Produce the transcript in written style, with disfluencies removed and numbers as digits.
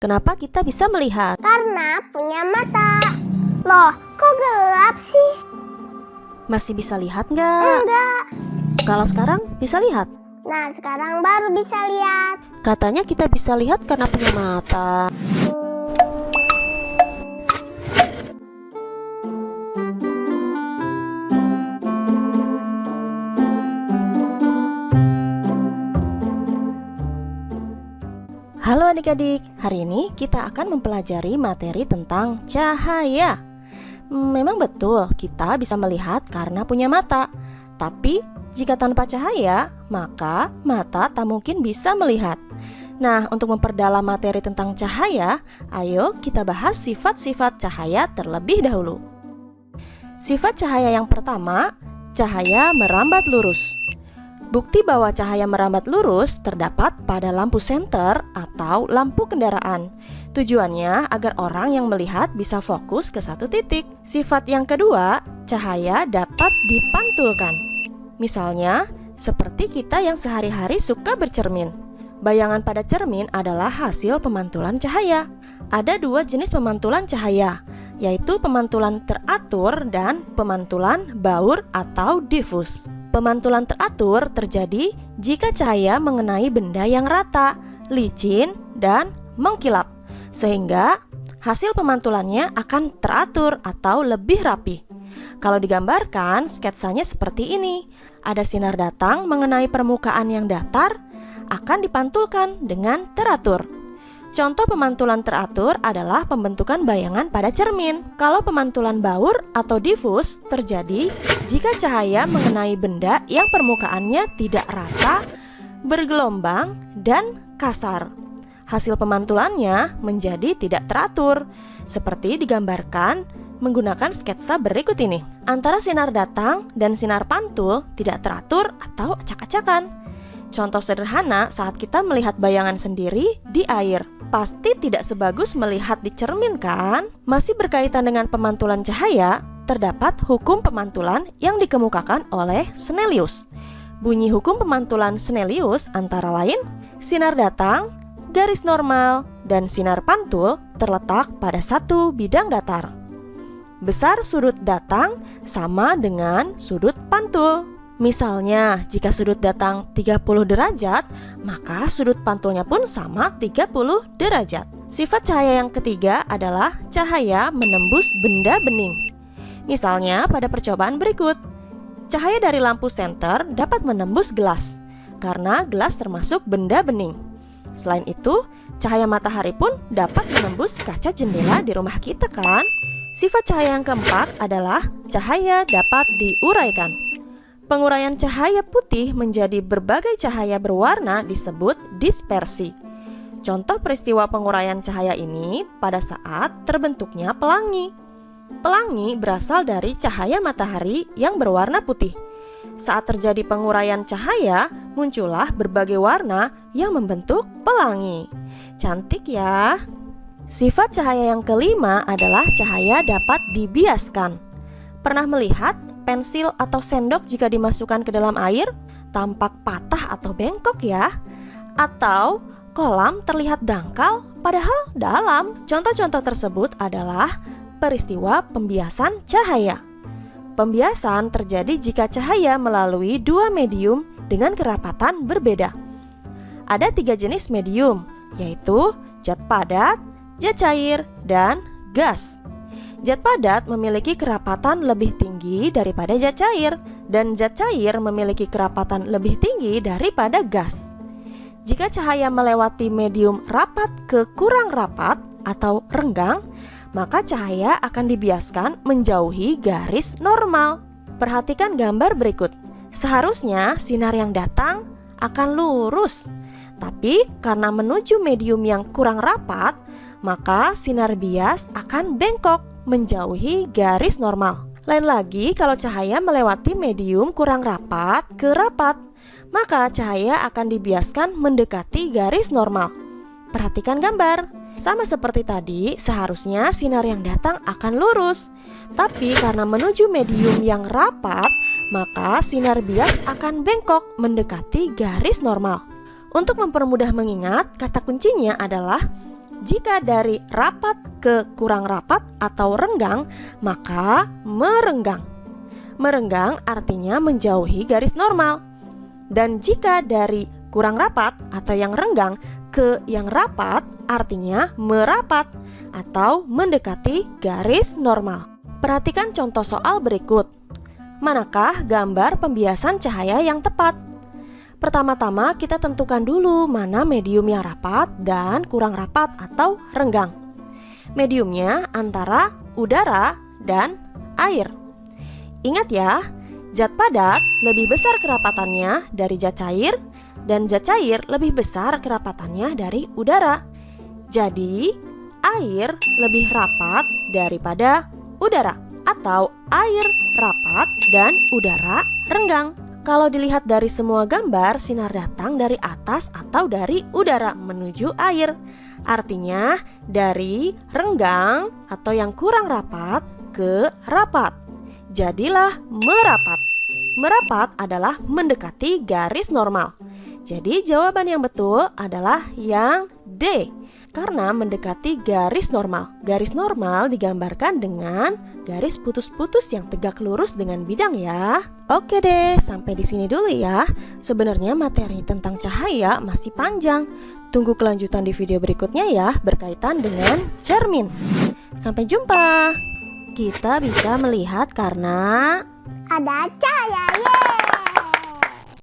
Kenapa kita bisa melihat? Karena punya mata. Loh, kok gelap sih? Masih bisa lihat nggak? Enggak. Kalau sekarang bisa lihat? Nah, sekarang baru bisa lihat. Katanya kita bisa lihat karena punya mata. Halo adik-adik, hari ini kita akan mempelajari materi tentang cahaya. Memang betul kita bisa melihat karena punya mata. Tapi jika tanpa cahaya, maka mata tak mungkin bisa melihat. Nah, untuk memperdalam materi tentang cahaya, ayo kita bahas sifat-sifat cahaya terlebih dahulu. Sifat cahaya yang pertama, cahaya merambat lurus. Bukti bahwa cahaya merambat lurus terdapat pada lampu senter atau lampu kendaraan. Tujuannya agar orang yang melihat bisa fokus ke satu titik. Sifat yang kedua, cahaya dapat dipantulkan. Misalnya, seperti kita yang sehari-hari suka bercermin. Bayangan pada cermin adalah hasil pemantulan cahaya. Ada dua jenis pemantulan cahaya, yaitu pemantulan teratur dan pemantulan baur atau difus. Pemantulan teratur terjadi jika cahaya mengenai benda yang rata, licin, dan mengkilap, sehingga hasil pemantulannya akan teratur atau lebih rapi. Kalau digambarkan, sketsanya seperti ini. Ada sinar datang mengenai permukaan yang datar, akan dipantulkan dengan teratur. Contoh pemantulan teratur adalah pembentukan bayangan pada cermin. Kalau pemantulan baur atau difus terjadi jika cahaya mengenai benda yang permukaannya tidak rata, bergelombang, dan kasar. Hasil pemantulannya menjadi tidak teratur, seperti digambarkan menggunakan sketsa berikut ini. Antara sinar datang dan sinar pantul tidak teratur atau acak-acakan. Contoh sederhana saat kita melihat bayangan sendiri di air. Pasti tidak sebagus melihat di cermin kan? Masih berkaitan dengan pemantulan cahaya, terdapat hukum pemantulan yang dikemukakan oleh Snellius. Bunyi hukum pemantulan Snellius antara lain, sinar datang, garis normal, dan sinar pantul terletak pada satu bidang datar. Besar sudut datang sama dengan sudut pantul. Misalnya, jika sudut datang 30 derajat, maka sudut pantulnya pun sama 30 derajat. Sifat cahaya yang ketiga adalah cahaya menembus benda bening. Misalnya, pada percobaan berikut, cahaya dari lampu senter dapat menembus gelas, karena gelas termasuk benda bening. Selain itu, cahaya matahari pun dapat menembus kaca jendela di rumah kita kan? Sifat cahaya yang keempat adalah cahaya dapat diuraikan. Penguraian cahaya putih menjadi berbagai cahaya berwarna disebut dispersi. Contoh peristiwa penguraian cahaya ini pada saat terbentuknya pelangi. Pelangi berasal dari cahaya matahari yang berwarna putih. Saat terjadi penguraian cahaya, muncullah berbagai warna yang membentuk pelangi. Cantik ya. Sifat cahaya yang kelima adalah cahaya dapat dibiaskan. Pernah melihat pensil atau sendok jika dimasukkan ke dalam air tampak patah atau bengkok ya? Atau kolam terlihat dangkal padahal dalam. Contoh-contoh tersebut adalah peristiwa pembiasan cahaya. Pembiasan terjadi jika cahaya melalui dua medium dengan kerapatan berbeda. Ada 3 jenis medium, yaitu zat padat, zat cair, dan gas. Zat padat memiliki kerapatan lebih tinggi daripada zat cair, dan zat cair memiliki kerapatan lebih tinggi daripada gas. Jika cahaya melewati medium rapat ke kurang rapat atau renggang, maka cahaya akan dibiaskan menjauhi garis normal. Perhatikan gambar berikut. Seharusnya sinar yang datang akan lurus, tapi karena menuju medium yang kurang rapat, maka sinar bias akan bengkok menjauhi garis normal. Lain lagi kalau cahaya melewati medium kurang rapat ke rapat, maka cahaya akan dibiaskan mendekati garis normal. Perhatikan gambar. Sama seperti tadi, seharusnya sinar yang datang akan lurus. Tapi karena menuju medium yang rapat, maka sinar bias akan bengkok mendekati garis normal. Untuk mempermudah mengingat, kata kuncinya adalah Jika dari rapat ke kurang rapat atau renggang, maka merenggang. Merenggang artinya menjauhi garis normal. Dan jika dari kurang rapat atau yang renggang ke yang rapat, artinya merapat atau mendekati garis normal. Perhatikan contoh soal berikut. Manakah gambar pembiasan cahaya yang tepat? Pertama-tama kita tentukan dulu mana medium yang rapat dan kurang rapat atau renggang. Mediumnya antara udara dan air. Ingat ya, zat padat lebih besar kerapatannya dari zat cair dan zat cair lebih besar kerapatannya dari udara. Jadi, air lebih rapat daripada udara atau air rapat dan udara renggang. Kalau dilihat dari semua gambar, sinar datang dari atas atau dari udara menuju air. Artinya dari renggang atau yang kurang rapat ke rapat. Jadilah merapat. Merapat adalah mendekati garis normal. Jadi jawaban yang betul adalah yang D. Karena mendekati garis normal. Garis normal digambarkan dengan garis putus-putus yang tegak lurus dengan bidang ya. Oke deh, sampai di sini dulu ya. Sebenarnya materi tentang cahaya masih panjang. Tunggu kelanjutan di video berikutnya ya, berkaitan dengan cermin. Sampai jumpa. Kita bisa melihat karena Ada cahaya, yeay!